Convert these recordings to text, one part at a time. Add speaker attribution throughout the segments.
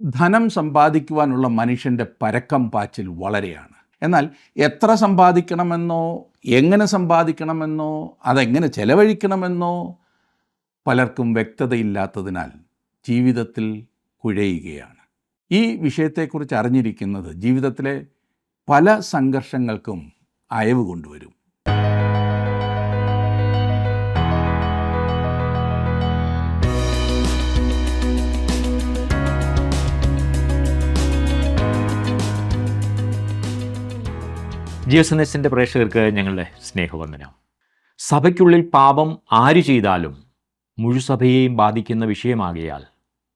Speaker 1: ധനം സമ്പാദിക്കുവാനുള്ള മനുഷ്യൻ്റെ പരക്കം പാച്ചിൽ വളരെയാണ്. എന്നാൽ എത്ര സമ്പാദിക്കണമെന്നോ എങ്ങനെ സമ്പാദിക്കണമെന്നോ അതെങ്ങനെ ചെലവഴിക്കണമെന്നോ പലർക്കും വ്യക്തതയില്ലാത്തതിനാൽ ജീവിതത്തിൽ കുഴയുകയാണ്. ഈ വിഷയത്തെക്കുറിച്ച് അറിഞ്ഞിരിക്കുന്നത് ജീവിതത്തിലെ പല സംഘർഷങ്ങൾക്കും അയവ് കൊണ്ടുവരും.
Speaker 2: ജിയോസനസിൻ്റെ പ്രേക്ഷകർക്ക് ഞങ്ങളുടെ സ്നേഹവന്ദനം. സഭയ്ക്കുള്ളിൽ പാപം ആര് ചെയ്താലും മുഴുസഭയെയും ബാധിക്കുന്ന വിഷയമാകയാൽ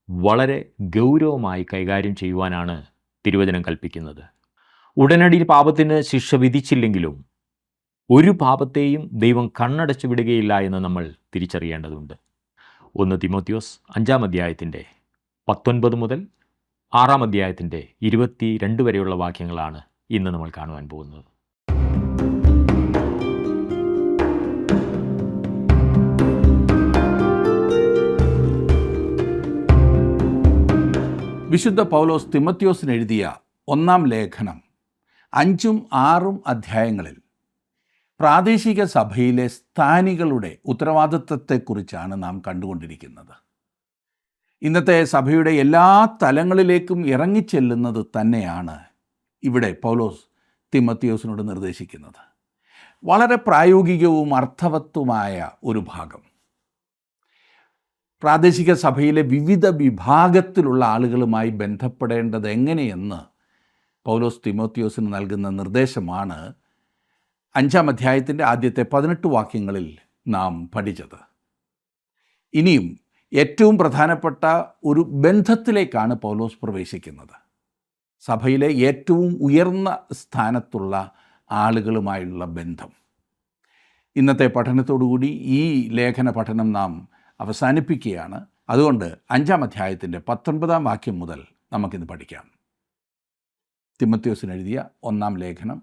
Speaker 2: വളരെ ഗൗരവമായി കൈകാര്യം ചെയ്യുവാനാണ് തിരുവചനം കൽപ്പിക്കുന്നത്. ഉടനടി പാപത്തിന് ശിക്ഷ വിധിച്ചില്ലെങ്കിലും ഒരു പാപത്തെയും ദൈവം കണ്ണടച്ചു വിടുകയില്ല എന്ന് നമ്മൾ തിരിച്ചറിയേണ്ടതുണ്ട്. 1 തിമോത്തിയോസ് 5 അധ്യായത്തിൻ്റെ 19 മുതൽ 6 അധ്യായത്തിൻ്റെ 22 വരെയുള്ള വാക്യങ്ങളാണ് ഇന്ന് നമ്മൾ കാണുവാൻ പോകുന്നത്.
Speaker 1: വിശുദ്ധ പൗലോസ് തിമോത്തിയോസിന് എഴുതിയ 1 ലേഖനം 5-6 അധ്യായങ്ങളിൽ പ്രാദേശിക സഭയിലെ സ്ഥാനികളുടെ ഉത്തരവാദിത്വത്തെക്കുറിച്ചാണ് നാം കണ്ടുകൊണ്ടിരിക്കുന്നത്. ഇന്നത്തെ സഭയുടെ എല്ലാ തലങ്ങളിലേക്കും ഇറങ്ങിച്ചെല്ലുന്നത് തന്നെയാണ് ഇവിടെ പൗലോസ് തിമോത്തിയോസിനോട് നിർദ്ദേശിക്കുന്നത്. വളരെ പ്രായോഗികവും അർത്ഥവത്തുമായ ഒരു ഭാഗം. പ്രാദേശിക സഭയിലെ വിവിധ വിഭാഗത്തിലുള്ള ആളുകളുമായി ബന്ധപ്പെടേണ്ടത് എങ്ങനെയെന്ന് പൗലോസ് തിമോത്തിയോസിന് നൽകുന്ന നിർദ്ദേശമാണ് 5 അധ്യായത്തിൻ്റെ ആദ്യത്തെ 18 വാക്യങ്ങളിൽ നാം പഠിച്ചത്. ഇനിയും ഏറ്റവും പ്രധാനപ്പെട്ട ഒരു ബന്ധത്തിലേക്കാണ് പൗലോസ് പ്രവേശിക്കുന്നത്. സഭയിലെ ഏറ്റവും ഉയർന്ന സ്ഥാനത്തുള്ള ആളുകളുമായുള്ള ബന്ധം. ഇന്നത്തെ പഠനത്തോടുകൂടി ഈ ലേഖന പഠനം നാം അവസാനിപ്പിക്കുകയാണ്. അതുകൊണ്ട് 5 അധ്യായത്തിൻ്റെ 19 വാക്യം മുതൽ നമുക്കിന്ന് പഠിക്കാം. തിമോത്തിയോസിന് എഴുതിയ 1 ലേഖനം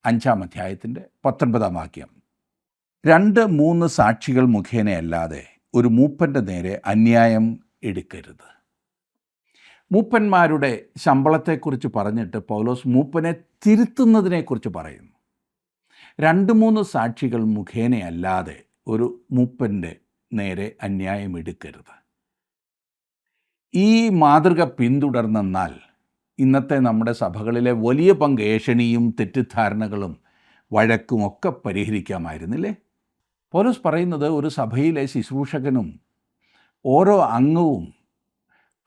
Speaker 1: 5 അധ്യായത്തിൻ്റെ 19 വാക്യം. 2-3 സാക്ഷികൾ മുഖേനയല്ലാതെ ഒരു മൂപ്പൻ്റെ നേരെ അന്യായം എടുക്കരുത്. മൂപ്പന്മാരുടെ ശമ്പളത്തെക്കുറിച്ച് പറഞ്ഞിട്ട് പൗലോസ് മൂപ്പനെ തിരുത്തുന്നതിനെക്കുറിച്ച് പറയുന്നു. 2-3 സാക്ഷികൾ മുഖേനയല്ലാതെ ഒരു മൂപ്പൻ്റെ നേരെ അന്യായം എടുക്കരുത്. ഈ മാതൃക പിന്തുടർന്നാൽ ഇന്നത്തെ നമ്മുടെ സഭകളിലെ വലിയ പങ്ക് ഏഷണിയും തെറ്റിദ്ധാരണകളും വഴക്കും ഒക്കെ പരിഹരിക്കാമായിരുന്നില്ലേ? പൗലോസ് പറയുന്നത് ഒരു സഭയിലെ ശുശ്രൂഷകനും ഓരോ അംഗവും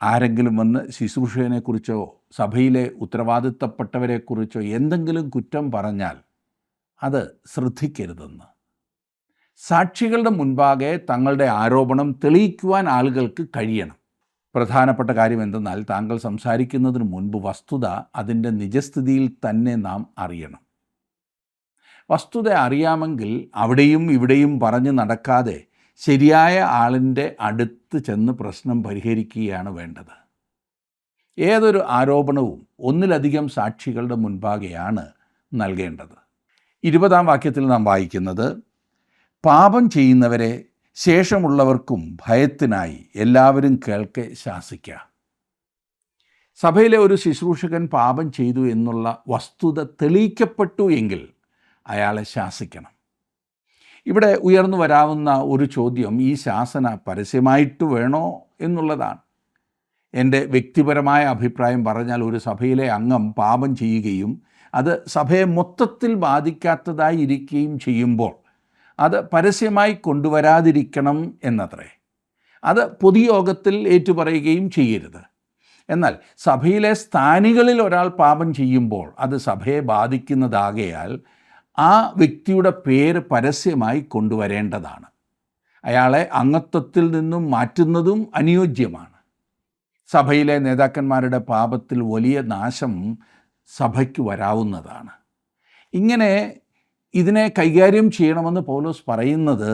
Speaker 1: ആരെങ്കിലും വന്ന് ശുശ്രൂഷകനെക്കുറിച്ചോ സഭയിലെ ഉത്തരവാദിത്തപ്പെട്ടവരെക്കുറിച്ചോ എന്തെങ്കിലും കുറ്റം പറഞ്ഞാൽ അത് ശ്രദ്ധിക്കരുതെന്ന്. സാക്ഷികളുടെ മുൻപാകെ തങ്ങളുടെ ആരോപണം തെളിയിക്കുവാൻ ആളുകൾക്ക് കഴിയണം. പ്രധാനപ്പെട്ട കാര്യം എന്തെന്നാൽ താങ്കൾ സംസാരിക്കുന്നതിന് മുൻപ് വസ്തുത അതിൻ്റെ നിജസ്ഥിതിയിൽ തന്നെ നാം അറിയണം. വസ്തുത അറിയാമെങ്കിൽ അവിടെയും ഇവിടെയും പറഞ്ഞ് നടക്കാതെ ശരിയായ ആളിൻ്റെ അടുത്ത് ചെന്ന് പ്രശ്നം പരിഹരിക്കുകയാണ് വേണ്ടത്. ഏതൊരു ആരോപണവും ഒന്നിലധികം സാക്ഷികളുടെ മുൻപാകെയാണ് നൽകേണ്ടത്. 20 വാക്യത്തിൽ നാം വായിക്കുന്നത്, പാപം ചെയ്യുന്നവരെ ശേഷമുള്ളവർക്കും ഭയത്തിനായി എല്ലാവരും കേൾക്കെ ശാസിക്കുക. സഭയിലെ ഒരു ശുശ്രൂഷകൻ പാപം ചെയ്തു എന്നുള്ള വസ്തുത തെളിയിക്കപ്പെട്ടു എങ്കിൽ അയാളെ ശാസിക്കണം. ഇവിടെ ഉയർന്നു വരാവുന്ന ഒരു ചോദ്യം ഈ ശാസന പരസ്യമായിട്ട് വേണോ എന്നുള്ളതാണ്. എൻ്റെ വ്യക്തിപരമായ അഭിപ്രായം പറഞ്ഞാൽ ഒരു സഭയിലെ അംഗം പാപം ചെയ്യുകയും അത് സഭയെ മൊത്തത്തിൽ ബാധിക്കാത്തതായി ഇരിക്കുകയും ചെയ്യുമ്പോൾ അത് പരസ്യമായി കൊണ്ടുവരാതിരിക്കണം എന്നത്രേ. അത് പൊതുയോഗത്തിൽ ഏറ്റുപറയുകയും ചെയ്യരുത്. എന്നാൽ സഭയിലെ സ്ഥാനികളിൽ ഒരാൾ പാപം ചെയ്യുമ്പോൾ അത് സഭയെ ബാധിക്കുന്നതാകയാൽ ആ വ്യക്തിയുടെ പേര് പരസ്യമായി കൊണ്ടുവരേണ്ടതാണ്. അയാളെ അംഗത്വത്തിൽ നിന്നും മാറ്റുന്നതും അനുയോജ്യമാണ്. സഭയിലെ നേതാക്കന്മാരുടെ പാപത്തിൽ വലിയ നാശം സഭയ്ക്ക് വരാവുന്നതാണ്. ഇങ്ങനെ ഇതിനെ കൈകാര്യം ചെയ്യണമെന്ന് പൗലോസ് പറയുന്നത്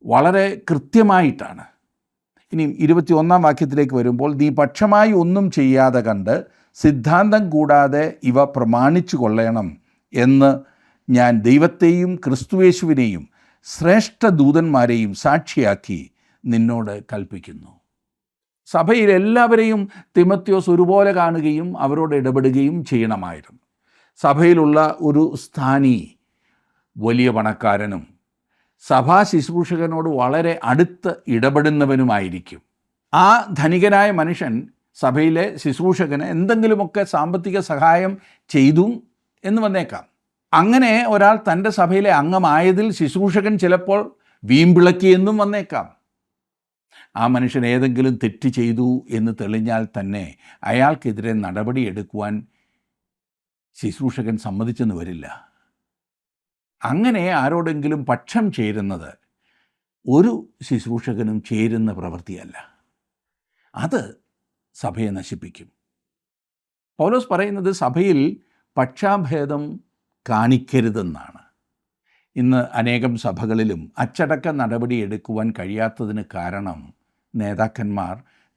Speaker 1: വളരെ കൃത്യമായിട്ടാണ്. ഇനി 21 വാക്യത്തിലേക്ക് വരുമ്പോൾ, നീ പക്ഷമായി ഒന്നും ചെയ്യാതെ കണ്ട് സിദ്ധാന്തം കൂടാതെ ഇവ പ്രമാണിച്ചു കൊള്ളണം എന്ന് ഞാൻ ദൈവത്തെയും ക്രിസ്തുയേശുവിനെയും ശ്രേഷ്ഠ ദൂതന്മാരെയും സാക്ഷിയാക്കി നിന്നോട് കൽപ്പിക്കുന്നു. സഭയിൽ എല്ലാവരെയും തിമോത്തിയോസ് ഒരുപോലെ കാണുകയും അവരോട് ഇടപെടുകയും ചെയ്യണമായിരുന്നു. സഭയിലുള്ള ഒരു സ്ഥാനി വലിയ പണക്കാരനും സഭാ ശുശ്രൂഷകനോട് വളരെ അടുത്ത് ഇടപെടുന്നവനുമായിരിക്കും. ആ ധനികനായ മനുഷ്യൻ സഭയിലെ ശുശ്രൂഷകന് എന്തെങ്കിലുമൊക്കെ സാമ്പത്തിക സഹായം ചെയ്തു എന്ന് വന്നേക്കാം. അങ്ങനെ ഒരാൾ തൻ്റെ സഭയിലെ അംഗമായതിൽ ശുശ്രൂഷകൻ ചിലപ്പോൾ വീമ്പിളക്കിയെന്നും വന്നേക്കാം. ആ മനുഷ്യൻ ഏതെങ്കിലും തെറ്റ് ചെയ്തു എന്ന് തെളിഞ്ഞാൽ തന്നെ അയാൾക്കെതിരെ നടപടിയെടുക്കുവാൻ ശുശ്രൂഷകൻ സമ്മതിച്ചെന്ന് വരില്ല. അങ്ങനെ ആരോടെങ്കിലും പക്ഷം ചേരുന്നത് ഒരു ശുശ്രൂഷകനും ചേരുന്ന പ്രവൃത്തിയല്ല. അത് സഭയെ നശിപ്പിക്കും. പൗലോസ് പറയുന്നത് സഭയിൽ പക്ഷാഭേദം കാണിക്കരുതെന്നാണ്. ഇന്ന് അനേകം സഭകളിലും അച്ചടക്ക നടപടി എടുക്കുവാൻ കഴിയാത്തതിന് കാരണം നേതാക്കന്മാർ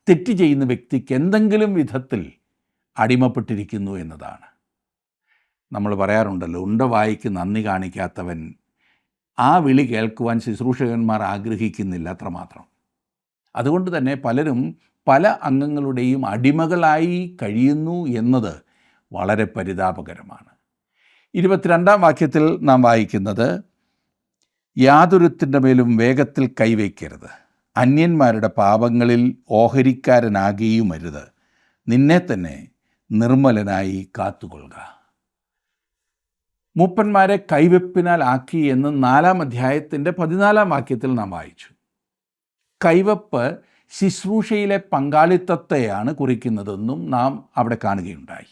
Speaker 1: തെറ്റ് ചെയ്യുന്ന വ്യക്തിക്ക് എന്തെങ്കിലും വിധത്തിൽ അടിമപ്പെട്ടിരിക്കുന്നു എന്നതാണ്. നമ്മൾ പറയാറുണ്ടല്ലോ, ഉണ്ട വായിക്ക് നന്ദി കാണിക്കാത്തവൻ ആ വിളി കേൾക്കുവാൻ ശുശ്രൂഷകന്മാർ ആഗ്രഹിക്കുന്നില്ല അത്രമാത്രം. അതുകൊണ്ട് തന്നെ പലരും പല അംഗങ്ങളുടെയും അടിമകളായി കഴിയുന്നു എന്നത് വളരെ പരിതാപകരമാണ്. 22-ാം വാക്യത്തിൽ നാം വായിക്കുന്നത്, യാതൊരുത്തിൻ്റെ മേലും വേഗത്തിൽ കൈവയ്ക്കരുത്, അന്യന്മാരുടെ പാപങ്ങളിൽ ഓഹരിക്കാരനാകുകയുമരുത്, നിന്നെ തന്നെ നിർമ്മലനായി കാത്തുകൊള്ളുക. മൂപ്പന്മാരെ കൈവെപ്പിനാൽ ആക്കി എന്ന് 4-ാം അധ്യായത്തിൻ്റെ 14-ാം വാക്യത്തിൽ നാം വായിച്ചു. കൈവെപ്പ് ശുശ്രൂഷയിലെ പങ്കാളിത്തത്തെയാണ് കുറിക്കുന്നതെന്നും നാം അവിടെ കാണുകയുണ്ടായി.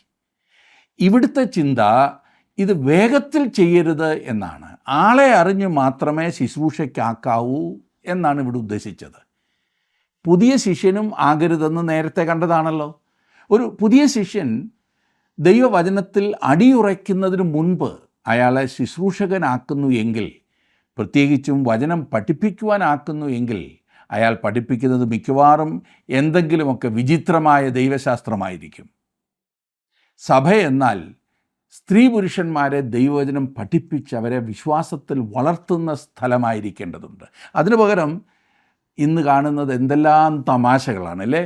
Speaker 1: ഇവിടുത്തെ ചിന്ത ഇത് വേഗത്തിൽ ചെയ്യരുത് എന്നാണ്. ആളെ അറിഞ്ഞ് മാത്രമേ ശുശ്രൂഷയ്ക്കാക്കാവൂ എന്നാണ് ഇവിടെ ഉദ്ദേശിച്ചത്. പുതിയ ശിഷ്യനും ആകരുതെന്ന് നേരത്തെ കണ്ടതാണല്ലോ. ഒരു പുതിയ ശിഷ്യൻ ദൈവവചനത്തിൽ അടിയുറയ്ക്കുന്നതിന് മുൻപ് അയാളെ ശുശ്രൂഷകനാക്കുന്നു എങ്കിൽ, പ്രത്യേകിച്ചും വചനം പഠിപ്പിക്കുവാനാക്കുന്നു എങ്കിൽ, അയാൾ പഠിപ്പിക്കുന്നത് മിക്കവാറും എന്തെങ്കിലുമൊക്കെ വിചിത്രമായ ദൈവശാസ്ത്രമായിരിക്കും. സഭ എന്നാൽ സ്ത്രീ പുരുഷന്മാരെ ദൈവവചനം പഠിപ്പിച്ച് അവരെ വിശ്വാസത്തിൽ വളർത്തുന്ന സ്ഥലമായിരിക്കേണ്ടതുണ്ട്. അതിനു പകരം ഇന്ന് കാണുന്നത് എന്തെല്ലാം തമാശകളാണല്ലേ.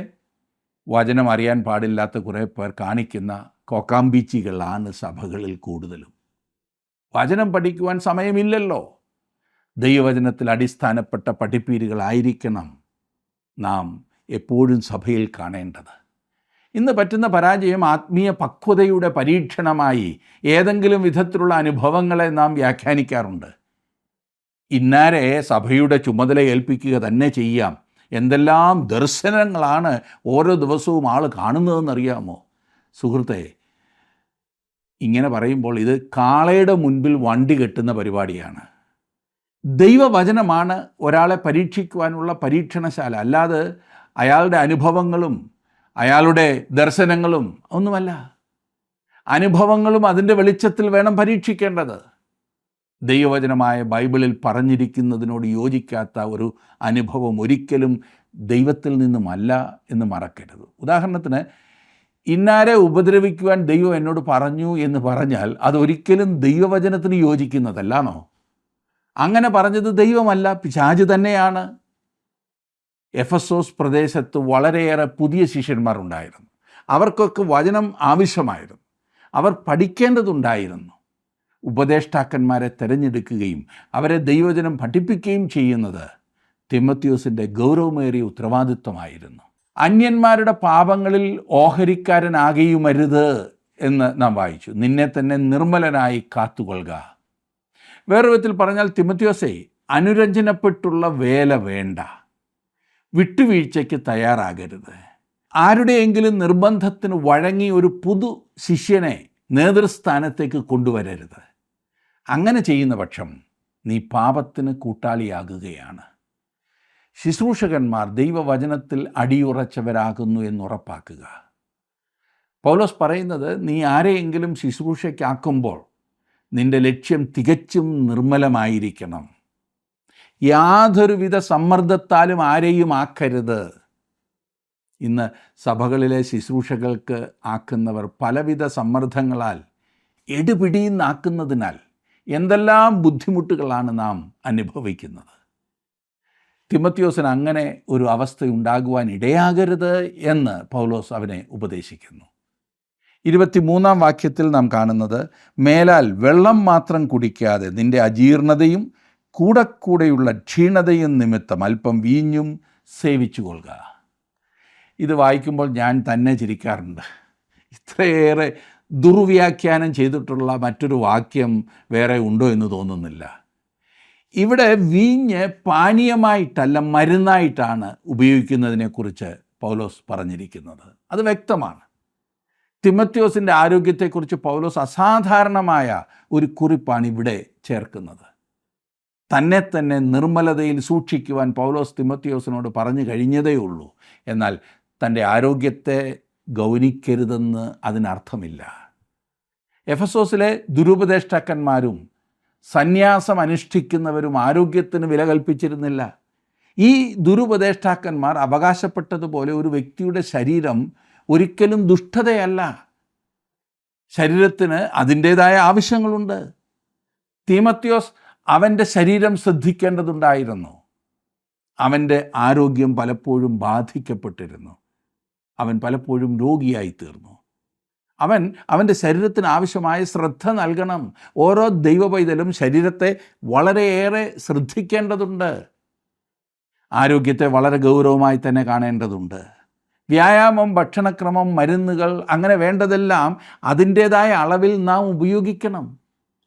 Speaker 1: വചനം അറിയാൻ പാടില്ലാത്ത കുറേ പേർ കാണിക്കുന്ന കോക്കാമ്പീച്ചികളാണ് സഭകളിൽ കൂടുതലും. വചനം പഠിക്കുവാൻ സമയമില്ലല്ലോ. ദൈവവചനത്തിൽ അടിസ്ഥാനപ്പെട്ട പഠിപ്പീരുകളായിരിക്കണം നാം എപ്പോഴും സഭയിൽ കാണേണ്ടത്. ഇന്ന് പറ്റുന്ന പരാജയം ആത്മീയ പക്വതയുടെ പരീക്ഷണമായി ഏതെങ്കിലും വിധത്തിലുള്ള അനുഭവങ്ങളെ നാം വ്യാഖ്യാനിക്കാറുണ്ട്. ഇന്നാരെ സഭയുടെ ചുമതല ഏൽപ്പിക്കുക തന്നെ ചെയ്യാം. എന്തെല്ലാം ദർശനങ്ങളാണ് ഓരോ ദിവസവും ആൾ കാണുന്നതെന്നറിയാമോ? സുഹൃത്തെ, ഇങ്ങനെ പറയുമ്പോൾ ഇത് കാളയുടെ മുൻപിൽ വണ്ടി കെട്ടുന്ന പരിപാടിയാണ്. ദൈവവചനമാണ് ഒരാളെ പരീക്ഷിക്കുവാനുള്ള പരീക്ഷണശാല, അല്ലാതെ അയാളുടെ അനുഭവങ്ങളും അയാളുടെ ദർശനങ്ങളും ഒന്നുമല്ല. അനുഭവങ്ങളും അതിൻ്റെ വെളിച്ചത്തിൽ വേണം പരീക്ഷിക്കേണ്ടത്. ദൈവവചനമായ ബൈബിളിൽ പറഞ്ഞിരിക്കുന്നതിനോട് യോജിക്കാത്ത ഒരു അനുഭവം ഒരിക്കലും ദൈവത്തിൽ നിന്നുമല്ല എന്ന് മറക്കരുത്. ഉദാഹരണത്തിന്, ഇന്നാരെ ഉപദ്രവിക്കുവാൻ ദൈവം എന്നോട് പറഞ്ഞു എന്ന് പറഞ്ഞാൽ അതൊരിക്കലും ദൈവവചനത്തിന് യോജിക്കുന്നതല്ലാണോ? അങ്ങനെ പറഞ്ഞത് ദൈവമല്ല, പിശാച് തന്നെയാണ്. എഫെസോസ് പ്രദേശത്ത് വളരെയേറെ പുതിയ ശിഷ്യന്മാർ ഉണ്ടായിരുന്നു. അവർക്കൊക്കെ വചനം ആവശ്യമായിരുന്നു. അവർ പഠിക്കേണ്ടതുണ്ടായിരുന്നു. ഉപദേഷ്ടാക്കന്മാരെ തിരഞ്ഞെടുക്കുകയും അവരെ ദൈവവചനം പഠിപ്പിക്കുകയും ചെയ്യുന്നത് തിമോത്തിയോസിൻ്റെ ഗൗരവമേറിയ ഉത്തരവാദിത്വമായിരുന്നു. അന്യന്മാരുടെ പാപങ്ങളിൽ ഓഹരിക്കാരനാകുകയുമരുത് എന്ന് നാം വായിച്ചു. നിന്നെ തന്നെ നിർമ്മലനായി കാത്തുകൊള്ളുക. വേറൊരു വിധത്തിൽ പറഞ്ഞാൽ, തിമോത്തിയോസേ, അനുരഞ്ജനപ്പെട്ടുള്ള വേല വേണ്ട, വിട്ടുവീഴ്ചയ്ക്ക് തയ്യാറാകരുത്. ആരുടെയെങ്കിലും നിർബന്ധത്തിന് വഴങ്ങി ഒരു പുതു ശിഷ്യനെ നേതൃസ്ഥാനത്തേക്ക് കൊണ്ടുവരരുത്. അങ്ങനെ ചെയ്യുന്ന പക്ഷം നീ പാപത്തിന് കൂട്ടാളിയാകുകയാണ്. ശുശ്രൂഷകന്മാർ ദൈവവചനത്തിൽ അടിയുറച്ചവരാകുന്നു എന്നുറപ്പാക്കുക. പൗലോസ് പറയുന്നത്, നീ ആരെയെങ്കിലും ശുശ്രൂഷയ്ക്കാക്കുമ്പോൾ നിൻ്റെ ലക്ഷ്യം തികച്ചും നിർമ്മലമായിരിക്കണം. യാതൊരുവിധ സമ്മർദ്ദത്താലും ആരെയും ആക്കരുത്. ഇന്ന് സഭകളിലെ ശുശ്രൂഷകൾക്ക് ആക്കുന്നവർ പലവിധ സമ്മർദ്ദങ്ങളാൽ എടുപിടിയുന്നാക്കുന്നതിനാൽ എന്തെല്ലാം ബുദ്ധിമുട്ടുകളാണ് നാം അനുഭവിക്കുന്നത്. തിമത്തിയോസിന് അങ്ങനെ ഒരു അവസ്ഥ ഉണ്ടാകുവാൻ ഇടയാകരുത് എന്ന് പൗലോസ് അവനെ ഉപദേശിക്കുന്നു. 23-ാം വാക്യത്തിൽ നാം കാണുന്നത്, മേലാൽ വെള്ളം മാത്രം കുടിക്കാതെ നിന്റെ അജീർണതയും കൂടെയുള്ള ക്ഷീണതയും നിമിത്തം അല്പം വീഞ്ഞും സേവിച്ചു കൊള്ളുക. ഇത് വായിക്കുമ്പോൾ ഞാൻ തന്നെ ചിരിക്കാറുണ്ട്. ഇത്രയേറെ ദുർവ്യാഖ്യാനം ചെയ്തിട്ടുള്ള മറ്റൊരു വാക്യം വേറെ ഉണ്ടോ എന്ന് തോന്നുന്നില്ല. ഇവിടെ വീഞ്ഞ് പാനീയമായിട്ടല്ല മരുന്നായിട്ടാണ് ഉപയോഗിക്കുന്നതിനെക്കുറിച്ച് പൗലോസ് പറഞ്ഞിരിക്കുന്നത്. അത് വ്യക്തമാണ്. തിമത്തിയോസിൻ്റെ ആരോഗ്യത്തെക്കുറിച്ച് പൗലോസ് അസാധാരണമായ ഒരു കുറിപ്പാണ് ഇവിടെ ചേർക്കുന്നത്. തന്നെ നിർമ്മലതയിൽ സൂക്ഷിക്കുവാൻ പൗലോസ് തിമത്തിയോസിനോട് പറഞ്ഞു കഴിഞ്ഞതേ ഉള്ളൂ. എന്നാൽ തൻ്റെ ആരോഗ്യത്തെ ഗൗനിക്കരുതെന്ന് അതിനർത്ഥമില്ല. എഫെസോസിലെ ദുരുപദേഷ്ടാക്കന്മാരും സന്യാസം അനുഷ്ഠിക്കുന്നവരും ആരോഗ്യത്തിന് വില കൽപ്പിച്ചിരുന്നില്ല. ഈ ദുരുപദേഷ്ടാക്കന്മാർ അവകാശപ്പെട്ടതുപോലെ ഒരു വ്യക്തിയുടെ ശരീരം ഒരിക്കലും ദുഷ്ടതയല്ല. ശരീരത്തിന് അതിൻ്റേതായ ആവശ്യങ്ങളുണ്ട്. തീമത്തിയോസ് അവൻ്റെ ശരീരം ശ്രദ്ധിക്കേണ്ടതുണ്ടായിരുന്നു. അവൻ്റെ ആരോഗ്യം പലപ്പോഴും ബാധിക്കപ്പെട്ടിരുന്നു. അവൻ പലപ്പോഴും രോഗിയായി തീർന്നു. അവൻ്റെ ശരീരത്തിന് ആവശ്യമായ ശ്രദ്ധ നൽകണം. ഓരോ ദൈവപൈതലും ശരീരത്തെ വളരെയേറെ ശ്രദ്ധിക്കേണ്ടതുണ്ട്. ആരോഗ്യത്തെ വളരെ ഗൗരവമായി തന്നെ കാണേണ്ടതുണ്ട്. വ്യായാമം, ഭക്ഷണക്രമം, മരുന്നുകൾ, അങ്ങനെ വേണ്ടതെല്ലാം അതിൻ്റേതായ അളവിൽ നാം ഉപയോഗിക്കണം.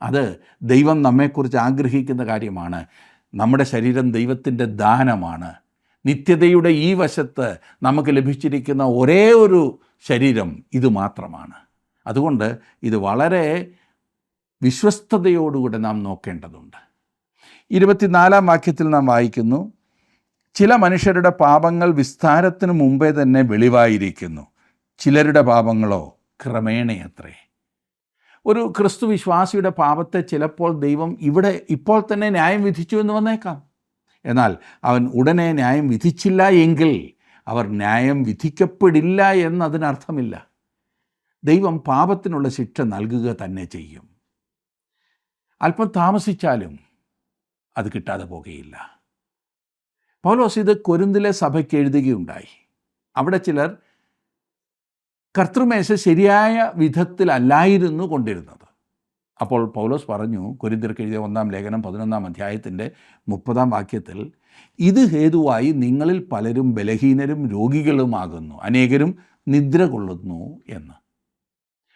Speaker 1: അത് ദൈവം നമ്മെക്കുറിച്ച് ആഗ്രഹിക്കുന്ന കാര്യമാണ്. നമ്മുടെ ശരീരം ദൈവത്തിൻ്റെ ദാനമാണ്. നിത്യതയുടെ ഈ വശത്ത് നമുക്ക് ലഭിച്ചിരിക്കുന്ന ഒരേ ഒരു ശരീരം ഇത് മാത്രമാണ്. അതുകൊണ്ട് ഇത് വളരെ വിശ്വസ്തയോടുകൂടെ നാം നോക്കേണ്ടതുണ്ട്. 24-ാം വാക്യത്തിൽ നാം വായിക്കുന്നു, ചില മനുഷ്യരുടെ പാപങ്ങൾ വിസ്താരത്തിന് മുമ്പേ തന്നെ വെളിവായിരിക്കുന്നു, ചിലരുടെ പാപങ്ങളോ ക്രമേണയത്രേ. ഒരു ക്രിസ്തു വിശ്വാസിയുടെ പാപത്തെ ചിലപ്പോൾ ദൈവം ഇപ്പോൾ തന്നെ ന്യായം വിധിച്ചു എന്ന് വന്നേക്കാം. എന്നാൽ അവൻ ഉടനെ ന്യായം വിധിച്ചില്ല എങ്കിൽ അവർ ന്യായം വിധിക്കപ്പെടില്ല എന്നതിനർത്ഥമില്ല. ദൈവം പാപത്തിനുള്ള ശിക്ഷ നൽകുക തന്നെ ചെയ്യും. അല്പം താമസിച്ചാലും അത് കിട്ടാതെ പോകുകയില്ല. പൗലോസ് ഇത് കൊരിന്തിലെ സഭയ്ക്ക് എഴുതുകയുണ്ടായി. അവിടെ ചിലർ കർത്തൃമേശ ശരിയായ വിധത്തിലല്ലായിരുന്നു കൊണ്ടിരുന്നത്. അപ്പോൾ പൗലോസ് പറഞ്ഞു, കൊരിന്ത്യർക്ക് എഴുതിയ 1-ാം ലേഖനം 11-ാം അധ്യായത്തിൻ്റെ 30-ാം വാക്യത്തിൽ, ഇത് ഹേതുവായി നിങ്ങളിൽ പലരും ബലഹീനരും രോഗികളുമാകുന്നു, അനേകരും നിദ്ര കൊള്ളുന്നു എന്ന്.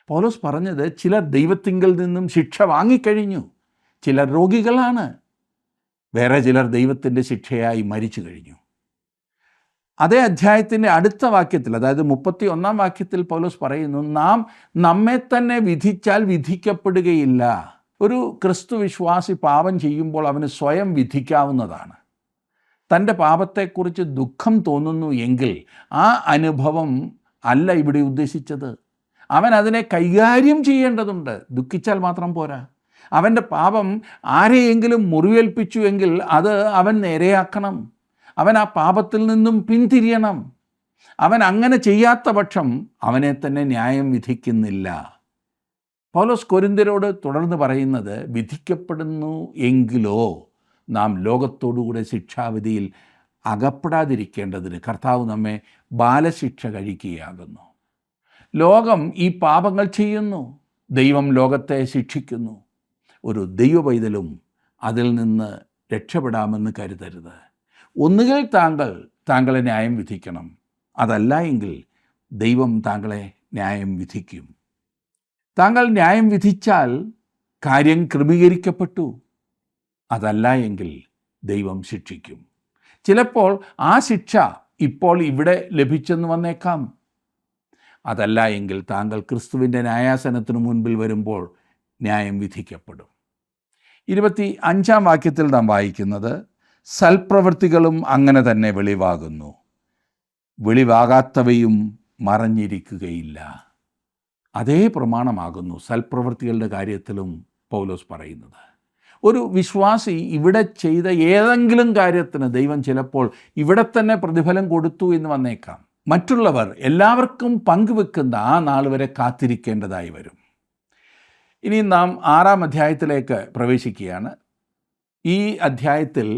Speaker 1: പൗലോസ് പറഞ്ഞത്, ചിലർ ദൈവത്തിങ്കൽ നിന്നും ശിക്ഷ വാങ്ങിക്കഴിഞ്ഞു, ചിലർ രോഗികളാണ്, വേറെ ചിലർ ദൈവത്തിൻ്റെ ശിക്ഷയായി മരിച്ചു കഴിഞ്ഞു. അതേ അധ്യായത്തിൻ്റെ അടുത്ത വാക്യത്തിൽ, അതായത് 31-ാം വാക്യത്തിൽ പൗലോസ് പറയുന്നു, നാം നമ്മെ തന്നെ വിധിച്ചാൽ വിധിക്കപ്പെടുകയില്ല. ഒരു ക്രിസ്തു വിശ്വാസി പാപം ചെയ്യുമ്പോൾ അവന് സ്വയം വിധിക്കാവുന്നതാണ്. തൻ്റെ പാപത്തെക്കുറിച്ച് ദുഃഖം തോന്നുന്നു എങ്കിൽ ആ അനുഭവം അല്ല ഇവിടെ ഉദ്ദേശിച്ചത്. അവൻ അതിനെ കൈകാര്യം ചെയ്യേണ്ടതുണ്ട്. ദുഃഖിച്ചാൽ മാത്രം പോരാ. അവൻ്റെ പാപം ആരെയെങ്കിലും മുറിവേൽപ്പിച്ചു എങ്കിൽ അത് അവൻ നേരെയാക്കണം. അവൻ ആ പാപത്തിൽ നിന്നും പിന്തിരിയണം. അവൻ അങ്ങനെ ചെയ്യാത്ത പക്ഷം അവനെ തന്നെ ന്യായം വിധിക്കുന്നില്ല. പൗലോസ് കൊരിന്ത്യരോട് തുടർന്ന് പറയുന്നത്, വിധിക്കപ്പെടുന്നു എങ്കിലോ നാം ലോകത്തോടുകൂടെ ശിക്ഷാവിധിയിൽ അകപ്പെടാതിരിക്കേണ്ടതിന് കർത്താവ് നമ്മെ ബാലശിക്ഷ കഴിക്കുകയാകുന്നു. ലോകം ഈ പാപങ്ങൾ ചെയ്യുന്നു, ദൈവം ലോകത്തെ ശിക്ഷിക്കുന്നു. ഒരു ദൈവപൈതലും അതിൽ നിന്ന് രക്ഷപ്പെടാമെന്ന് കരുതരുത്. ഒന്നുകിൽ താങ്കളെ ന്യായം വിധിക്കണം, അതല്ല എങ്കിൽ ദൈവം താങ്കളെ ന്യായം വിധിക്കും. താങ്കൾ ന്യായം വിധിച്ചാൽ കാര്യം ക്രമീകരിക്കപ്പെട്ടു, അതല്ല എങ്കിൽ ദൈവം ശിക്ഷിക്കും. ചിലപ്പോൾ ആ ശിക്ഷ ഇപ്പോൾ ഇവിടെ ലഭിച്ചെന്ന് വന്നേക്കാം. അതല്ല എങ്കിൽ താങ്കൾ ക്രിസ്തുവിൻ്റെ ന്യായാസനത്തിനു മുൻപിൽ വരുമ്പോൾ ന്യായം വിധിക്കപ്പെടും. 25-ാം വാക്യത്തിൽ നാം വായിക്കുന്നത്, സൽപ്രവൃത്തികളും അങ്ങനെ തന്നെ വെളിവാകുന്നു, വെളിവാകാത്തവയും മറഞ്ഞിരിക്കുകയില്ല. അതേ പ്രമാണമാകുന്നു സൽപ്രവൃത്തികളുടെ കാര്യത്തിലും പൗലോസ് പറയുന്നത്. ഒരു വിശ്വാസി ഇവിടെ ചെയ്ത ഏതെങ്കിലും കാര്യത്തിന് ദൈവം ചിലപ്പോൾ ഇവിടെ തന്നെ പ്രതിഫലം കൊടുത്തു എന്ന് വന്നേക്കാം. മറ്റുള്ളവർ എല്ലാവർക്കും പങ്കുവെക്കുന്ന ആ നാൾ വരെ കാത്തിരിക്കേണ്ടതായി വരും. ഇനി നാം 6-ാം അധ്യായത്തിലേക്ക് പ്രവേശിക്കുകയാണ്. ഈ അധ്യായത്തിൽ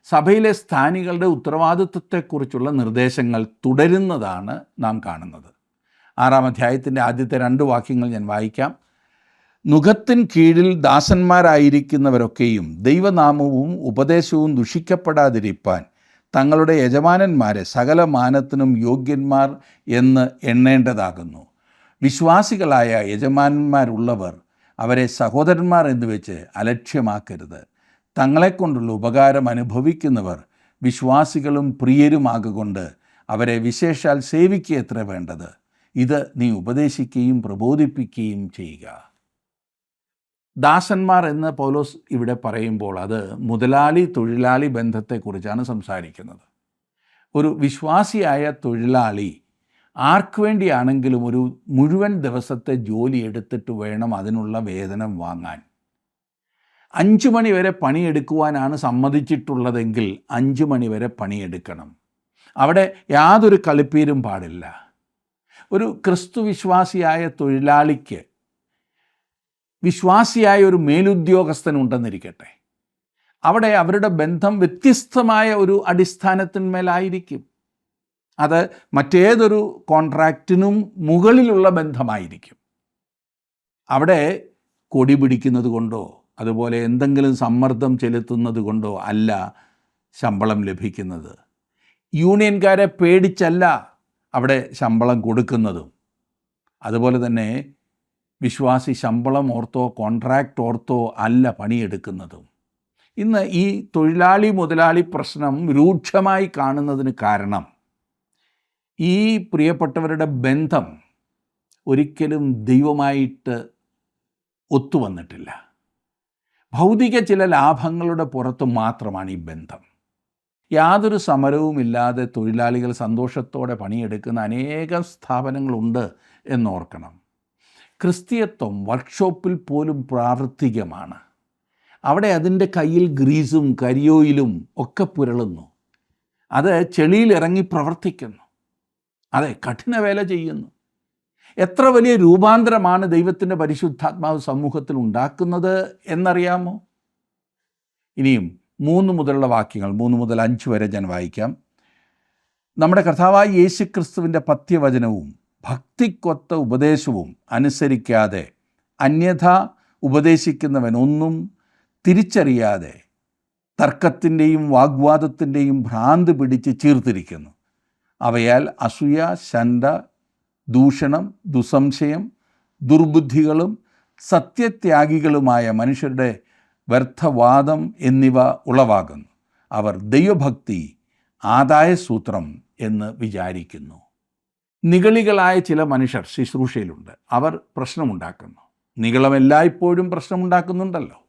Speaker 1: സഭയിലെ സ്ഥാനികളുടെ ഉത്തരവാദിത്വത്തെക്കുറിച്ചുള്ള നിർദ്ദേശങ്ങൾ തുടരുന്നതാണ് നാം കാണുന്നത്. 6-ാം അധ്യായത്തിൻ്റെ ആദ്യത്തെ 2 വാക്യങ്ങൾ ഞാൻ വായിക്കാം. നുഖത്തിൻ കീഴിൽ ദാസന്മാരായിരിക്കുന്നവരൊക്കെയും ദൈവനാമവും ഉപദേശവും ദുഷിക്കപ്പെടാതിരിപ്പാൻ തങ്ങളുടെ യജമാനന്മാരെ സകല മാനത്തിനും യോഗ്യന്മാർ എന്ന് എണ്ണേണ്ടതാകുന്നു. വിശ്വാസികളായ യജമാനന്മാരുള്ളവർ അവരെ സഹോദരന്മാർ എന്ന് വെച്ച് അലക്ഷ്യമാക്കരുത്. തങ്ങളെക്കൊണ്ടുള്ള ഉപകാരം അനുഭവിക്കുന്നവർ വിശ്വാസികളും പ്രിയരുമാകൊണ്ട് അവരെ വിശേഷാൽ സേവിക്കുകയത്ര വേണ്ടത്. ഇത് നീ ഉപദേശിക്കുകയും പ്രബോധിപ്പിക്കുകയും ചെയ്യുക. ദാസന്മാർ എന്ന് പൗലോസ് ഇവിടെ പറയുമ്പോൾ അത് മുതലാളി തൊഴിലാളി ബന്ധത്തെക്കുറിച്ചാണ് സംസാരിക്കുന്നത്. ഒരു വിശ്വാസിയായ തൊഴിലാളി ആർക്കു വേണ്ടിയാണെങ്കിലും ഒരു മുഴുവൻ ദിവസത്തെ ജോലി എടുത്തിട്ട് വേണം അതിനുള്ള വേതനം വാങ്ങാൻ. 5 മണി വരെ പണിയെടുക്കുവാനാണ് സമ്മതിച്ചിട്ടുള്ളതെങ്കിൽ 5 മണി വരെ പണിയെടുക്കണം. അവിടെ യാതൊരു കളിപ്പീരും പാടില്ല. ഒരു ക്രിസ്തു വിശ്വാസിയായ തൊഴിലാളിക്ക് വിശ്വാസിയായ ഒരു മേലുദ്യോഗസ്ഥനുണ്ടെന്നിരിക്കട്ടെ, അവിടെ അവരുടെ ബന്ധം വ്യത്യസ്തമായ ഒരു അടിസ്ഥാനത്തിന്മേലായിരിക്കും. അത് മറ്റേതൊരു കോൺട്രാക്റ്റിനും മുകളിലുള്ള ബന്ധമായിരിക്കും. അവിടെ കൊടി പിടിക്കുന്നത് കൊണ്ടോ അതുപോലെ എന്തെങ്കിലും സമ്മർദ്ദം ചെലുത്തുന്നത് കൊണ്ടോ അല്ല ശമ്പളം ലഭിക്കുന്നത്. യൂണിയൻകാരെ പേടിച്ചല്ല അവിടെ ശമ്പളം കൊടുക്കുന്നതും. അതുപോലെ തന്നെ വിശ്വാസി ശമ്പളം ഓർത്തോ കോൺട്രാക്റ്റ് ഓർത്തോ അല്ല പണിയെടുക്കുന്നതും. ഇന്ന് ഈ തൊഴിലാളി മുതലാളി പ്രശ്നം രൂക്ഷമായി കാണുന്നതിന് കാരണം ഈ പ്രിയപ്പെട്ടവരുടെ ബന്ധം ഒരിക്കലും ദൈവമായിട്ട് ഒത്തുവന്നിട്ടില്ല. ഭൗതിക ചില ലാഭങ്ങളുടെ പുറത്ത് മാത്രമാണ് ഈ ബന്ധം. യാതൊരു സമരവുമില്ലാതെ തൊഴിലാളികൾ സന്തോഷത്തോടെ പണിയെടുക്കുന്ന അനേകം സ്ഥാപനങ്ങളുണ്ട് എന്നോർക്കണം. ക്രിസ്തീയത്വം വർക്ക്ഷോപ്പിൽ പോലും പ്രാവർത്തികമാണ്. അവിടെ അതിൻ്റെ കയ്യിൽ ഗ്രീസും കരിയോയിലും ഒക്കെ പുരളുന്നു. അത് ചെളിയിൽ ഇറങ്ങി പ്രവർത്തിക്കുന്നു. അതെ, കഠിന വേല ചെയ്യുന്നു. എത്ര വലിയ രൂപാന്തരമാണ് ദൈവത്തിൻ്റെ പരിശുദ്ധാത്മാവ് സമൂഹത്തിൽ ഉണ്ടാക്കുന്നത് എന്നറിയാമോ? ഇനിയും 3 മുതലുള്ള വാക്യങ്ങൾ 3 മുതൽ 5 വരെ ഞാൻ വായിക്കാം. നമ്മുടെ കർത്താവായ യേശു ക്രിസ്തുവിൻ്റെ പഥ്യവചനവും ഭക്തിക്കൊത്ത ഉപദേശവും അനുസരിക്കാതെ അന്യഥ ഉപദേശിക്കുന്നവൻ ഒന്നും തിരിച്ചറിയാതെ തർക്കത്തിൻ്റെയും വാഗ്വാദത്തിൻ്റെയും ഭ്രാന്ത് പിടിച്ച് ചീർത്തിരിക്കുന്നു. അവയാൽ അസൂയ, ശണ്ട, ദൂഷണം, ദുസംശയം, ദുർബുദ്ധികളും സത്യത്യാഗികളുമായ മനുഷ്യരുടെ വ്യർത്ഥവാദം എന്നിവ ഉളവാകുന്നു. അവർ ദൈവഭക്തി ആദായസൂത്രം എന്ന് വിചാരിക്കുന്നു. നിഗളികളായ ചില മനുഷ്യർ ശുശ്രൂഷയിലുണ്ട്. അവർ പ്രശ്നമുണ്ടാക്കുന്നു. നിഗളം എല്ലായ്പ്പോഴും പ്രശ്നമുണ്ടാക്കുന്നുണ്ടല്ലോ.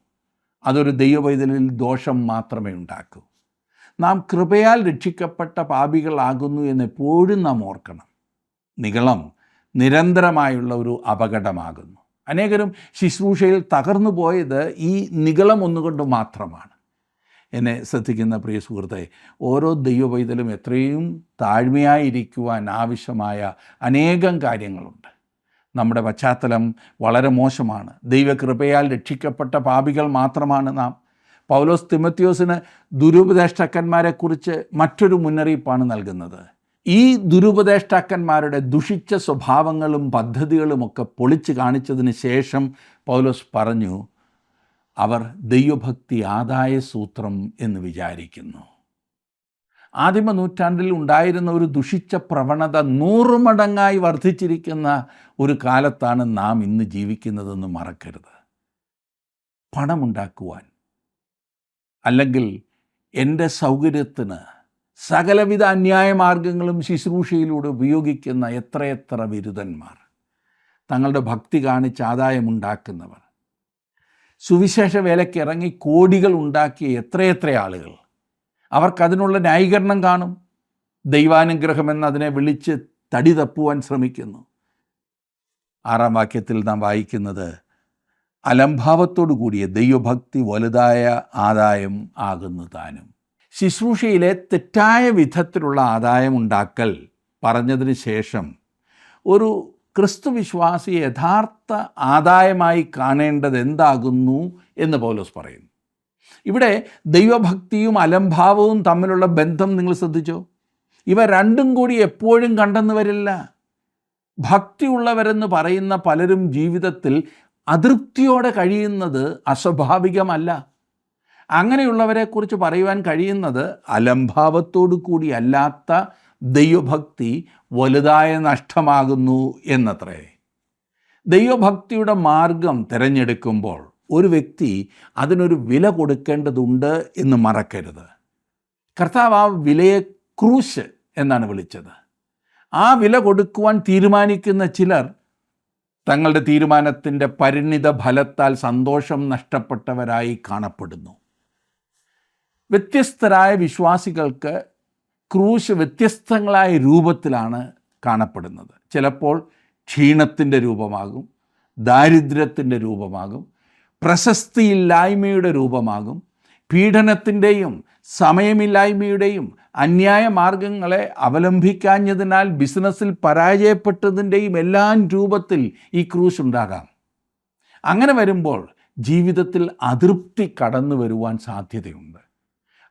Speaker 1: അതൊരു ദൈവപൈതലിൽ ദോഷം മാത്രമേ ഉണ്ടാക്കൂ. നാം കൃപയാൽ രക്ഷിക്കപ്പെട്ട പാപികളാകുന്നു എന്നെപ്പോഴും നാം ഓർക്കണം. നിഗളം നിരന്തരമായുള്ള ഒരു അപകടമാകുന്നു. അനേകരും ശുശ്രൂഷയിൽ തകർന്നു പോയത് ഈ നിഗളം ഒന്നുകൊണ്ട് മാത്രമാണ്. എന്നെ ശ്രദ്ധിക്കുന്ന പ്രിയ സുഹൃത്തെ, ഓരോ ദൈവപൈതലും എത്രയും താഴ്മയായിരിക്കുവാൻ ആവശ്യമായ അനേകം കാര്യങ്ങളുണ്ട്. നമ്മുടെ പശ്ചാത്തലം വളരെ മോശമാണ്. ദൈവകൃപയാൽ രക്ഷിക്കപ്പെട്ട പാപികൾ മാത്രമാണ് നാം. പൗലോസ് തിമോത്തിയോസിന് ദുരുപദേഷ്ടാക്കന്മാരെക്കുറിച്ച് മറ്റൊരു മുന്നറിയിപ്പാണ് നൽകുന്നത്. ഈ ദുരുപദേഷ്ടാക്കന്മാരുടെ ദുഷിച്ച സ്വഭാവങ്ങളും പദ്ധതികളുമൊക്കെ പൊളിച്ചു കാണിച്ചതിന് ശേഷം പൗലോസ് പറഞ്ഞു, അവർ ദൈവഭക്തി ആദായസൂത്രം എന്ന് വിചാരിക്കുന്നു. ആദിമ നൂറ്റാണ്ടിൽ ഉണ്ടായിരുന്ന ഒരു ദുഷിച്ച പ്രവണത 100 മടങ്ങായി വർദ്ധിച്ചിരിക്കുന്ന ഒരു കാലത്താണ് നാം ഇന്ന് ജീവിക്കുന്നതെന്ന് മറക്കരുത്. പണമുണ്ടാക്കുവാൻ അല്ലെങ്കിൽ എൻ്റെ സൗകര്യത്തിന് സകലവിധ അന്യായ മാർഗങ്ങളും ശുശ്രൂഷയിലൂടെ ഉപയോഗിക്കുന്ന എത്രയെത്ര ബിരുദന്മാർ, തങ്ങളുടെ ഭക്തി കാണിച്ച് ആദായമുണ്ടാക്കുന്നവർ, സുവിശേഷ വേലയ്ക്ക് ഇറങ്ങി കോടികൾ ഉണ്ടാക്കിയ എത്രയെത്ര ആളുകൾ. അവർക്കതിനുള്ള ന്യായീകരണം കാണും. ദൈവാനുഗ്രഹമെന്ന് അതിനെ വിളിച്ച് തടി തപ്പുവാൻ ശ്രമിക്കുന്നു. 6-ാം വാക്യത്തിൽ നാം വായിക്കുന്നത്, അലംഭാവത്തോടു കൂടിയ ദൈവഭക്തി വലുതായ ആദായം ആകുന്നു താനും. ശുശ്രൂഷയിലെ തെറ്റായ വിധത്തിലുള്ള ആദായമുണ്ടാക്കൽ പറഞ്ഞതിന് ശേഷം ഒരു ക്രിസ്തുവിശ്വാസി യഥാർത്ഥ ആദായമായി കാണേണ്ടത് എന്താകുന്നു എന്ന് പൗലോസ് പറയുന്നു. ഇവിടെ ദൈവഭക്തിയും അലംഭാവവും തമ്മിലുള്ള ബന്ധം നിങ്ങൾ ശ്രദ്ധിച്ചോ? ഇവ രണ്ടും കൂടി എപ്പോഴും കണ്ടെന്ന് വരില്ല. ഭക്തിയുള്ളവരെന്ന് പറയുന്ന പലരും ജീവിതത്തിൽ അതൃപ്തിയോടെ കഴിയുന്നത് അസ്വാഭാവികമല്ല. അങ്ങനെയുള്ളവരെക്കുറിച്ച് പറയുവാൻ കഴിയുന്നത് അലംഭാവത്തോടു കൂടി അല്ലാത്ത ദൈവഭക്തി വലുതായ നഷ്ടമാകുന്നു എന്നത്രേ. ദൈവഭക്തിയുടെ മാർഗം തിരഞ്ഞെടുക്കുമ്പോൾ ഒരു വ്യക്തി അതിനൊരു വില കൊടുക്കേണ്ടതുണ്ട് എന്ന് മറക്കരുത്. കർത്താവ് ആ വിലയെ ക്രൂശ് എന്നാണ് വിളിച്ചത്. ആ വില കൊടുക്കുവാൻ തീരുമാനിക്കുന്ന ചിലർ തങ്ങളുടെ തീരുമാനത്തിൻ്റെ പരിണിത ഫലത്താൽ സന്തോഷം നഷ്ടപ്പെട്ടവരായി കാണപ്പെടുന്നു. വ്യത്യസ്തരായ വിശ്വാസികൾക്ക് ക്രൂശ് വ്യത്യസ്തങ്ങളായ രൂപത്തിലാണ് കാണപ്പെടുന്നത്. ചിലപ്പോൾ ക്ഷീണത്തിൻ്റെ രൂപമാകും, ദാരിദ്ര്യത്തിൻ്റെ രൂപമാകും, പ്രശസ്തിയില്ലായ്മയുടെ രൂപമാകും, പീഡനത്തിൻ്റെയും സമയമില്ലായ്മയുടെയും അന്യായ മാർഗങ്ങളെ അവലംബിക്കാഞ്ഞതിനാൽ ബിസിനസ്സിൽ പരാജയപ്പെട്ടതിൻ്റെയും എല്ലാം രൂപത്തിൽ ഈ ക്രൂശ് ഉണ്ടാകാം. അങ്ങനെ വരുമ്പോൾ ജീവിതത്തിൽ അതൃപ്തി കടന്നു വരുവാൻ സാധ്യതയുണ്ട്.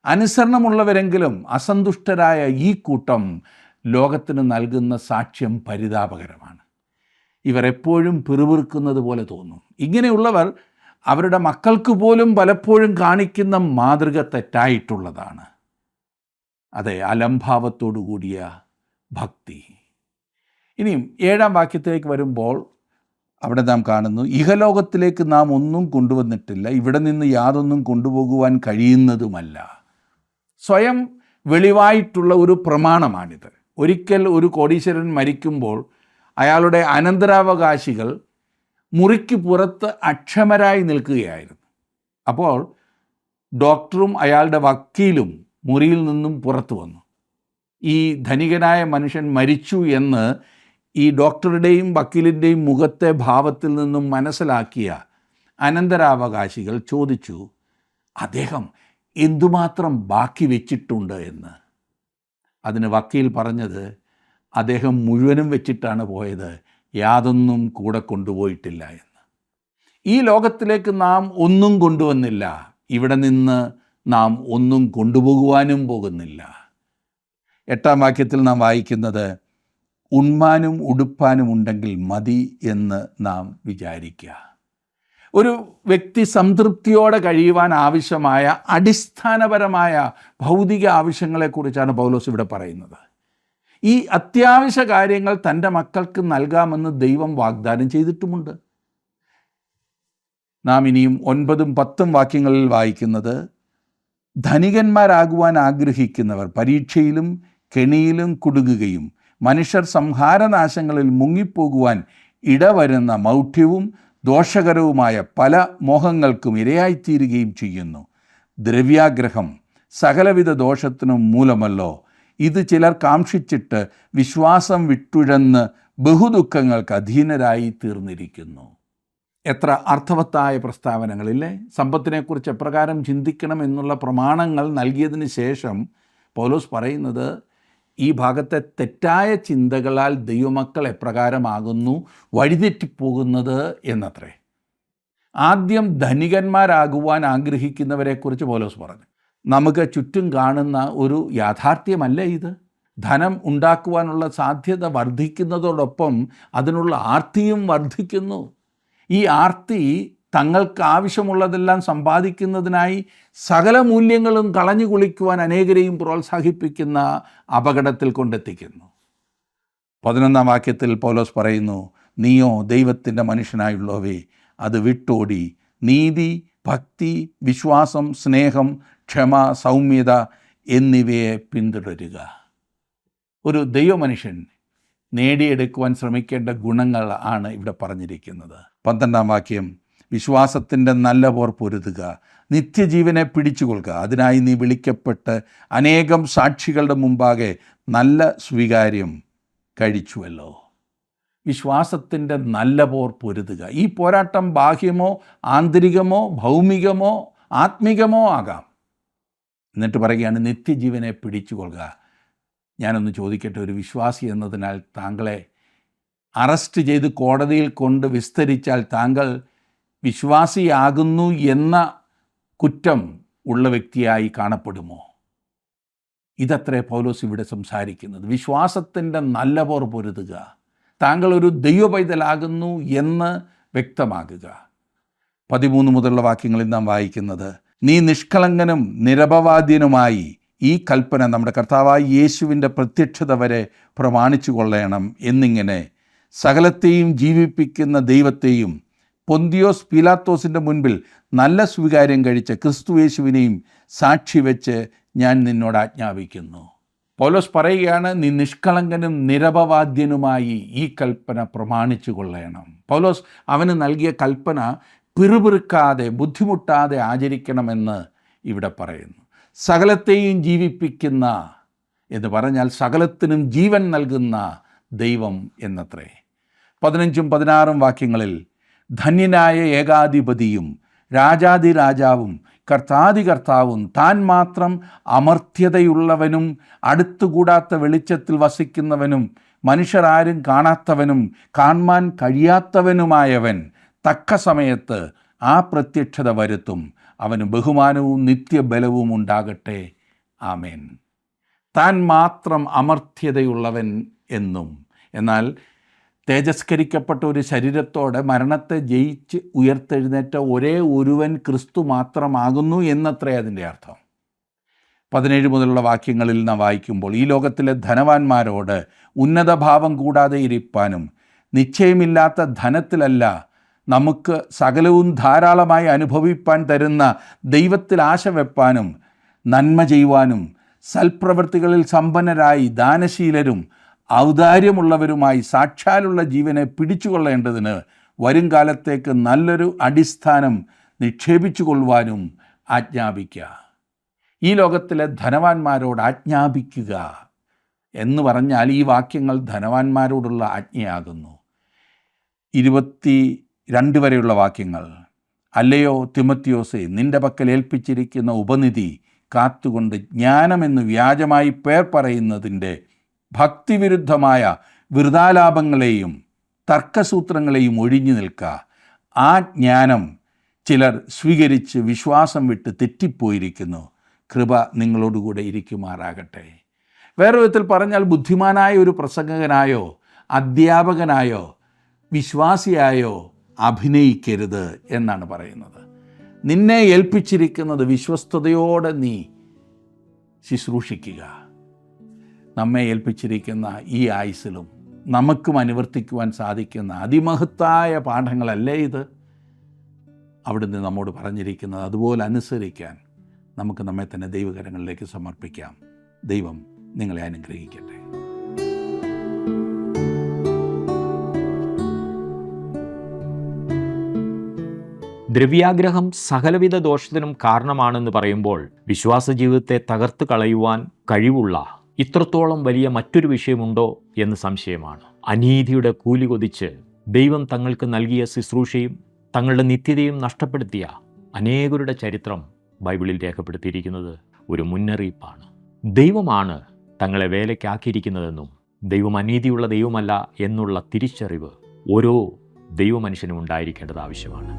Speaker 1: അനുസരണമുള്ളവരെങ്കിലും അസന്തുഷ്ടരായ ഈ കൂട്ടം ലോകത്തിന് നൽകുന്ന സാക്ഷ്യം പരിതാപകരമാണ്. ഇവർ എപ്പോഴും പിറുപിറുക്കുന്നത് പോലെ തോന്നും. ഇങ്ങനെയുള്ളവർ അവരുടെ മക്കൾക്ക് പോലും പലപ്പോഴും കാണിക്കുന്ന മാതൃക തെറ്റായിട്ടുള്ളതാണ്. അതെ, അലംഭാവത്തോടു കൂടിയ ഭക്തി. ഇനിയും 7-ാം വാക്യത്തിലേക്ക് വരുമ്പോൾ അവിടെ നാം കാണുന്നു, ഇഹലോകത്തിലേക്ക് നാം ഒന്നും കൊണ്ടുവന്നിട്ടില്ല, ഇവിടെ നിന്ന് യാതൊന്നും കൊണ്ടുപോകുവാൻ കഴിയുന്നതുമല്ല. സ്വയം വെളിവായിട്ടുള്ള ഒരു പ്രമാണമാണിത്. ഒരിക്കൽ ഒരു കോടീശ്വരൻ മരിക്കുമ്പോൾ അയാളുടെ അനന്തരാവകാശികൾ മുറിക്ക് പുറത്ത് അക്ഷമരായി നിൽക്കുകയായിരുന്നു. അപ്പോൾ ഡോക്ടറും അയാളുടെ വക്കീലും മുറിയിൽ നിന്നും പുറത്തു വന്നു. ഈ ധനികനായ മനുഷ്യൻ മരിച്ചു എന്ന് ഈ ഡോക്ടറുടെയും വക്കീലിൻ്റെയും മുഖത്തെ ഭാവത്തിൽ നിന്നും മനസ്സിലാക്കിയ അനന്തരാവകാശികൾ ചോദിച്ചു, അദ്ദേഹം എന്തുമാത്രം ബാക്കി വെച്ചിട്ടുണ്ട് എന്ന്. അതിന് വക്കീൽ പറഞ്ഞത്, അദ്ദേഹം മുഴുവനും വെച്ചിട്ടാണ് പോയത്, യാതൊന്നും കൂടെ കൊണ്ടുപോയിട്ടില്ല എന്ന്. ഈ ലോകത്തിലേക്ക് നാം ഒന്നും കൊണ്ടുവന്നില്ല, ഇവിടെ നിന്ന് നാം ഒന്നും കൊണ്ടുപോകുവാനും പോകുന്നില്ല. 8-ാം വാക്യത്തിൽ നാം വായിക്കുന്നത്, ഉണ്മാനും ഉടുപ്പാനും ഉണ്ടെങ്കിൽ മതി എന്ന് നാം വിചാരിക്കുക. ഒരു വ്യക്തി സംതൃപ്തിയോടെ കഴിയുവാൻ ആവശ്യമായ അടിസ്ഥാനപരമായ ഭൗതിക ആവശ്യങ്ങളെക്കുറിച്ചാണ് പൗലോസ് ഇവിടെ പറയുന്നത്. ഈ അത്യാവശ്യ കാര്യങ്ങൾ തൻ്റെ മക്കൾക്ക് നൽകാമെന്ന് ദൈവം വാഗ്ദാനം ചെയ്തിട്ടുമുണ്ട്. നാം ഇനിയും 9-ഉം 10-ഉം വാക്യങ്ങളിൽ വായിക്കുന്നത്, ധനികന്മാരാകുവാൻ ആഗ്രഹിക്കുന്നവർ പരീക്ഷയിലും കെണിയിലും കുടുങ്ങുകയും മനുഷ്യർ സംഹാരനാശങ്ങളിൽ മുങ്ങിപ്പോകുവാൻ ഇടവരുന്ന മൗഢ്യവും ദോഷകരവുമായ പല മോഹങ്ങൾക്കും ഇരയായിത്തീരുകയും ചെയ്യുന്നു. ദ്രവ്യാഗ്രഹം സകലവിധ ദോഷത്തിനും മൂലമല്ലോ. ഇത് ചിലർ കാംക്ഷിച്ചിട്ട് വിശ്വാസം വിട്ടുഴന്ന് ബഹുദുഃഖങ്ങൾക്ക് അധീനരായി തീർന്നിരിക്കുന്നു. എത്ര അർത്ഥവത്തായ പ്രസ്താവനകളില്ലേ? സമ്പത്തിനെക്കുറിച്ച് എപ്രകാരം ചിന്തിക്കണം എന്നുള്ള പ്രമാണങ്ങൾ നൽകിയതിന് ശേഷം പൗലോസ് പറയുന്നത്, ഈ ഭാഗത്തെ തെറ്റായ ചിന്തകളാൽ ദൈവമക്കൾ എപ്രകാരമാകുന്നു വഴിതെറ്റിപ്പോകുന്നത് എന്നത്രേ. ആദ്യം ധനികന്മാരാകുവാൻ ആഗ്രഹിക്കുന്നവരെക്കുറിച്ച് പൗലോസ് പറഞ്ഞു. നമുക്ക് ചുറ്റും കാണുന്ന ഒരു യാഥാർത്ഥ്യമല്ല ഇത്. ധനം ഉണ്ടാക്കുവാനുള്ള സാധ്യത വർദ്ധിക്കുന്നതോടൊപ്പം അതിനുള്ള ആർത്തിയും വർദ്ധിക്കുന്നു. ഈ ആർത്തി തങ്ങൾക്ക് ആവശ്യമുള്ളതെല്ലാം സമ്പാദിക്കുന്നതിനായി സകല മൂല്യങ്ങളും കളഞ്ഞു കുളിക്കുവാൻ അനേകരെയും പ്രോത്സാഹിപ്പിക്കുന്ന അപകടത്തിൽ കൊണ്ടെത്തിക്കുന്നു. 11-ാം വാക്യത്തിൽ പൗലോസ് പറയുന്നു, നീയോ ദൈവത്തിൻ്റെ മനുഷ്യനായുള്ളവേ, അത് വിട്ടോടി നീതി, ഭക്തി, വിശ്വാസം, സ്നേഹം, ക്ഷമ, സൗമ്യത എന്നിവയെ പിന്തുടരുക. ഒരു ദൈവമനുഷ്യൻ നേടിയെടുക്കുവാൻ ശ്രമിക്കേണ്ട ഗുണങ്ങൾ ആണ് ഇവിടെ പറഞ്ഞിരിക്കുന്നത്. 12-ാം വാക്യം, വിശ്വാസത്തിൻ്റെ നല്ല പോർ പൊരുതുക, നിത്യജീവനെ പിടിച്ചുകൊള്ളുക. അതിനായി നീ വിളിക്കപ്പെട്ട് അനേകം സാക്ഷികളുടെ മുമ്പാകെ നല്ല സ്വീകാര്യം കഴിച്ചുവല്ലോ. വിശ്വാസത്തിൻ്റെ നല്ല പോർ പൊരുതുക. ഈ പോരാട്ടം ബാഹ്യമോ ആന്തരികമോ ഭൗമികമോ ആത്മികമോ ആകാം. എന്നിട്ട് പറയുകയാണ്, നിത്യജീവനെ പിടിച്ചുകൊള്ളുക. ഞാനൊന്ന് ചോദിക്കട്ടെ, ഒരു വിശ്വാസി എന്നതിനാൽ താങ്കളെ അറസ്റ്റ് ചെയ്ത് കോടതിയിൽ കൊണ്ട് വിസ്തരിച്ചാൽ താങ്കൾ വിശ്വാസിയാകുന്നു എന്ന കുറ്റം ഉള്ള വ്യക്തിയായി കാണപ്പെടുമോ? ഇതത്രേ പൗലോസ് ഇവിടെ സംസാരിക്കുന്നത്. വിശ്വാസത്തിൻ്റെ നല്ല പോർ പൊരുതുക, താങ്കൾ ഒരു ദൈവ പൈതലാകുന്നു എന്ന് വ്യക്തമാകുക. 13 മുതലുള്ള വാക്യങ്ങളിൽ നാം വായിക്കുന്നത്, നീ നിഷ്കളങ്കനും നിരപവാദ്യനുമായി ഈ കൽപ്പന നമ്മുടെ കർത്താവായ യേശുവിൻ്റെ പ്രത്യക്ഷത വരെ പ്രമാണിച്ചു കൊള്ളണം എന്നിങ്ങനെ സകലത്തെയും ജീവിപ്പിക്കുന്ന ദൈവത്തെയും പൊന്തിയോസ് പീലാത്തോസിൻ്റെ മുൻപിൽ നല്ല സ്വീകാര്യം കഴിച്ച ക്രിസ്തു യേശുവിനെയും സാക്ഷി വെച്ച് ഞാൻ നിന്നോട് ആജ്ഞാപിക്കുന്നു. പൗലോസ് പറയുകയാണ്, നീ നിഷ്കളങ്കനും നിരപവാദ്യനുമായി ഈ കൽപ്പന പ്രമാണിച്ചു കൊള്ളണം. പൗലോസ് അവന് നൽകിയ കൽപ്പന പിറുപിറുക്കാതെ ബുദ്ധിമുട്ടാതെ ആചരിക്കണമെന്ന് ഇവിടെ പറയുന്നു. സകലത്തെയും ജീവിപ്പിക്കുന്ന എന്ന് പറഞ്ഞാൽ സകലത്തിനും ജീവൻ നൽകുന്ന ദൈവം എന്നത്രേ. 15 16 വാക്യങ്ങളിൽ, ധന്യനായ ഏകാധിപതിയും രാജാതിരാജാവും കർത്താതികർത്താവും താൻ മാത്രം അമർത്യതയുള്ളവനും അടുത്തുകൂടാത്ത വെളിച്ചത്തിൽ വസിക്കുന്നവനും മനുഷ്യരാരും കാണാത്തവനും കാണാൻ കഴിയാത്തവനുമായവൻ തക്ക സമയത്ത് ആ പ്രത്യക്ഷത വരുത്തും. അവന് ബഹുമാനവും നിത്യബലവും ഉണ്ടാകട്ടെ. ആമേൻ. താൻ മാത്രം അമർത്യതയുള്ളവൻ എന്നും, എന്നാൽ തേജസ്കരിക്കപ്പെട്ട ഒരു ശരീരത്തോടെ മരണത്തെ ജയിച്ച് ഉയർത്തെഴുന്നേറ്റ ഒരേ ഒരുവൻ ക്രിസ്തു മാത്രമാകുന്നു എന്നത്രേ അതിൻ്റെ അർത്ഥം. 17 മുതലുള്ള വാക്യങ്ങളിൽ നാം വായിക്കുമ്പോൾ, ഈ ലോകത്തിലെ ധനവാന്മാരോട് ഉന്നതഭാവം കൂടാതെ ഇരിപ്പാനും നിശ്ചയമില്ലാത്ത ധനത്തിലല്ല നമുക്ക് സകലവും ധാരാളമായി അനുഭവിപ്പാൻ തരുന്ന ദൈവത്തിൽ ആശ വെപ്പാനും നന്മ ചെയ്യുവാനും സൽപ്രവൃത്തികളിൽ സമ്പന്നരായി ദാനശീലരും ഔദാര്യമുള്ളവരുമായി സാക്ഷാലുള്ള ജീവനെ പിടിച്ചുകൊള്ളേണ്ടതിന് വരും കാലത്തേക്ക് നല്ലൊരു അടിസ്ഥാനം നിക്ഷേപിച്ചു കൊള്ളുവാനും ആജ്ഞാപിക്കുക. ഈ ലോകത്തിലെ ധനവാന്മാരോട് ആജ്ഞാപിക്കുക എന്ന് പറഞ്ഞാൽ ഈ വാക്യങ്ങൾ ധനവാന്മാരോടുള്ള ആജ്ഞയാകുന്നു. 22 വരെയുള്ള വാക്യങ്ങൾ, അല്ലയോ തിമത്തിയോസേ, നിന്റെ പക്കൽ ഏൽപ്പിച്ചിരിക്കുന്ന ഉപനിധി കാത്തുകൊണ്ട് ജ്ഞാനമെന്ന് വ്യാജമായി പേർ പറയുന്നതിൻ്റെ ഭക്തിവിരുദ്ധമായ വൃഥാലാപങ്ങളെയും തർക്കസൂത്രങ്ങളെയും ഒഴിഞ്ഞു നിൽക്കുക. ആ ജ്ഞാനം ചിലർ സ്വീകരിച്ച് വിശ്വാസം വിട്ട് തെറ്റിപ്പോയിരിക്കുന്നു. കൃപ നിങ്ങളോടുകൂടെ ഇരിക്കുമാറാകട്ടെ. വേറെ വിധത്തിൽ പറഞ്ഞാൽ, ബുദ്ധിമാനായ ഒരു പ്രസംഗകനായോ അധ്യാപകനായോ വിശ്വാസിയായോ അഭിനയിക്കരുത് എന്നാണ് പറയുന്നത്. നിന്നെ ഏൽപ്പിച്ചിരിക്കുന്നത് വിശ്വസ്തയോടെ നീ ശുശ്രൂഷിക്കുക. നമ്മെ ഏൽപ്പിച്ചിരിക്കുന്ന ഈ ആയുസ്സിലും നമുക്കും അനുവർത്തിക്കുവാൻ സാധിക്കുന്ന അതിമഹത്തായ പാഠങ്ങളല്ലേ ഇത്? അവിടുന്ന് നമ്മോട് പറഞ്ഞിരിക്കുന്നത് അതുപോലെ അനുസരിക്കാൻ നമുക്ക് നമ്മെ തന്നെ ദൈവകരങ്ങളിലേക്ക് സമർപ്പിക്കാം. ദൈവം നിങ്ങളെ അനുഗ്രഹിക്കട്ടെ.
Speaker 2: ദ്രവ്യാഗ്രഹം സകലവിധ ദോഷത്തിനും കാരണമാണെന്ന് പറയുമ്പോൾ വിശ്വാസ ജീവിതത്തെ തകർത്ത് കളയുവാൻ കഴിവുള്ള ഇത്രത്തോളം വലിയ മറ്റൊരു വിഷയമുണ്ടോ എന്ന് സംശയമാണ്. അനീതിയുടെ കൂലി കൊതിച്ച് ദൈവം തങ്ങൾക്ക് നൽകിയ ശുശ്രൂഷയും തങ്ങളുടെ നിത്യതയും നഷ്ടപ്പെടുത്തിയ അനേകരുടെ ചരിത്രം ബൈബിളിൽ രേഖപ്പെടുത്തിയിരിക്കുന്നത് ഒരു മുന്നറിയിപ്പാണ്. ദൈവമാണ് തങ്ങളെ വേലയ്ക്കാക്കിയിരിക്കുന്നതെന്നും ദൈവം അനീതിയുള്ള ദൈവമല്ല എന്നുള്ള തിരിച്ചറിവ് ഓരോ ദൈവമനുഷ്യനും ഉണ്ടായിരിക്കേണ്ടത് ആവശ്യമാണ്.